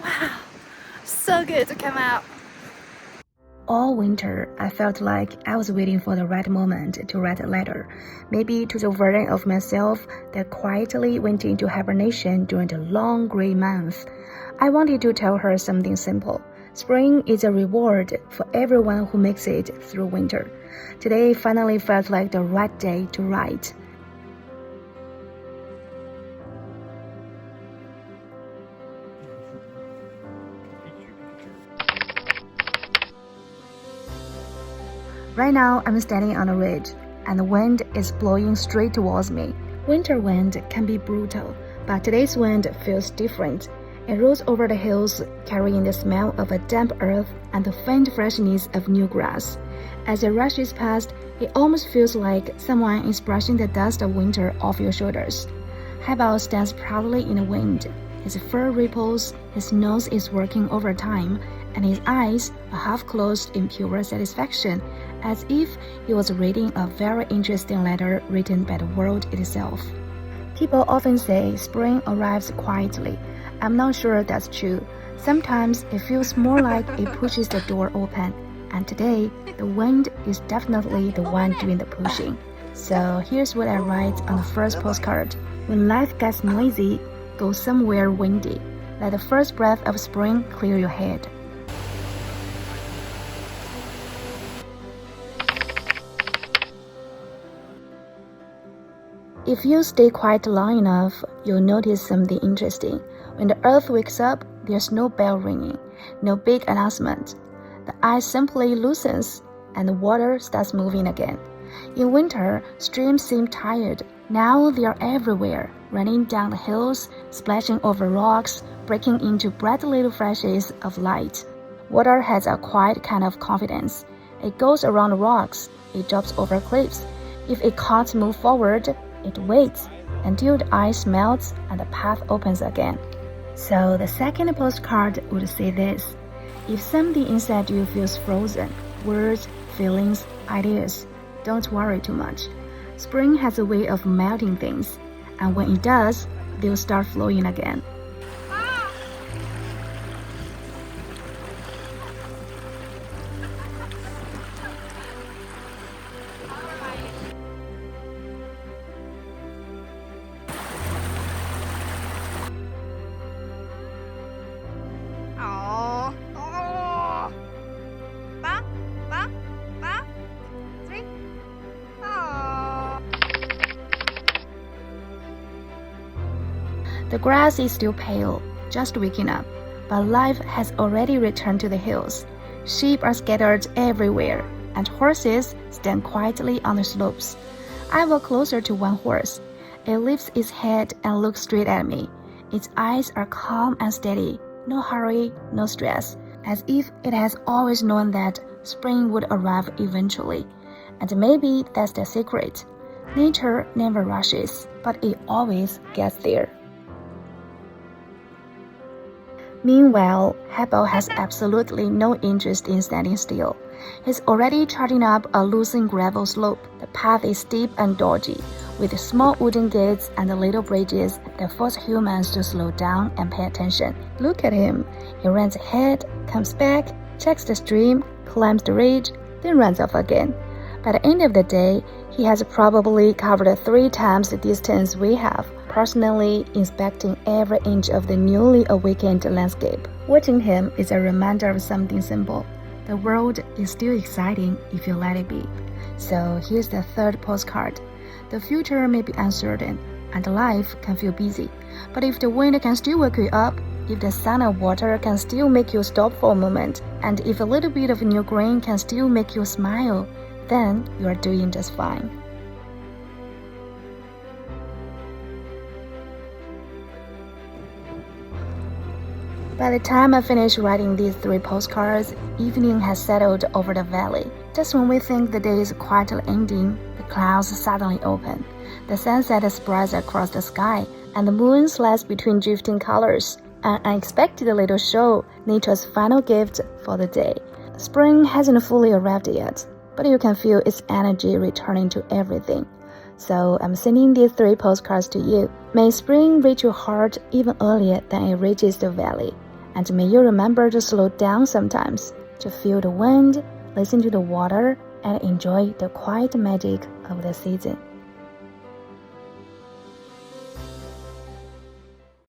Wow, so good to come out. All winter, I felt like I was waiting for the right moment to write a letter, maybe to the version of myself that quietly went into hibernation during the long gray month. I wanted to tell her something simple. Spring is a reward for everyone who makes it through winter. Today finally felt like the right day to write. Right now, I'm standing on a ridge, and the wind is blowing straight towards me. Winter wind can be brutal, but today's wind feels different. It rolls over the hills, carrying the smell of a damp earth and the faint freshness of new grass. As it rushes past, it almost feels like someone is brushing the dust of winter off your shoulders. Haibao stands proudly in the wind. His fur ripples, his nose is working overtime, and his eyes are half closed in pure satisfaction, as if he was reading a very interesting letter written by the world itself. People often say spring arrives quietly. I'm not sure that's true. Sometimes it feels more like it pushes the door open, and today the wind is definitely the one doing the pushing. So here's what I write on the first postcard. When life gets noisy, go somewhere windy. Let the first breath of spring clear your head. If you stay quiet long enough, you'll notice something interesting. When the earth wakes up, there's no bell ringing, no big announcement. The ice simply loosens, and the water starts moving again. In winter, streams seem tired. Now they are everywhere, running down the hills, splashing over rocks, breaking into bright little flashes of light. Water has a quiet kind of confidence. It goes around rocks, it drops over cliffs. If it can't move forward, it waits until the ice melts and the path opens again. So the second postcard would say this: if something inside you feels frozen, words, feelings, ideas, don't worry too much. Spring has a way of melting things, and when it does, they'll start flowing again. The grass is still pale, just waking up, but life has already returned to the hills. Sheep are scattered everywhere, and horses stand quietly on the slopes. I walk closer to one horse. It lifts its head and looks straight at me. Its eyes are calm and steady, no hurry, no stress, as if it has always known that spring would arrive eventually. And maybe that's the secret. Nature never rushes, but it always gets there. Meanwhile, Haibao has absolutely no interest in standing still. He's already charging up a loosened gravel slope. The path is steep and dodgy, with small wooden gates and little bridges that force humans to slow down and pay attention. Look at him. He runs ahead, comes back, checks the stream, climbs the ridge, then runs off again. By the end of the day, he has probably covered 3 times the distance we have, personally inspecting every inch of the newly awakened landscape. Watching him is a reminder of something simple. The world is still exciting if you let it be. So here's the third postcard. The future may be uncertain, and life can feel busy. But if the wind can still wake you up, if the sun and water can still make you stop for a moment, and if a little bit of new green can still make you smile, then you are doing just fine. By the time I finish writing these 3 postcards, evening has settled over the valley. Just when we think the day is quietly ending, the clouds suddenly open. The sunset spreads across the sky, and the moon slides between drifting colors. An unexpected little show, nature's final gift for the day. Spring hasn't fully arrived yet, but you can feel its energy returning to everything. So I'm sending these 3 postcards to you. May spring reach your heart even earlier than it reaches the valley. And may you remember to slow down sometimes, to feel the wind, listen to the water, and enjoy the quiet magic of the season.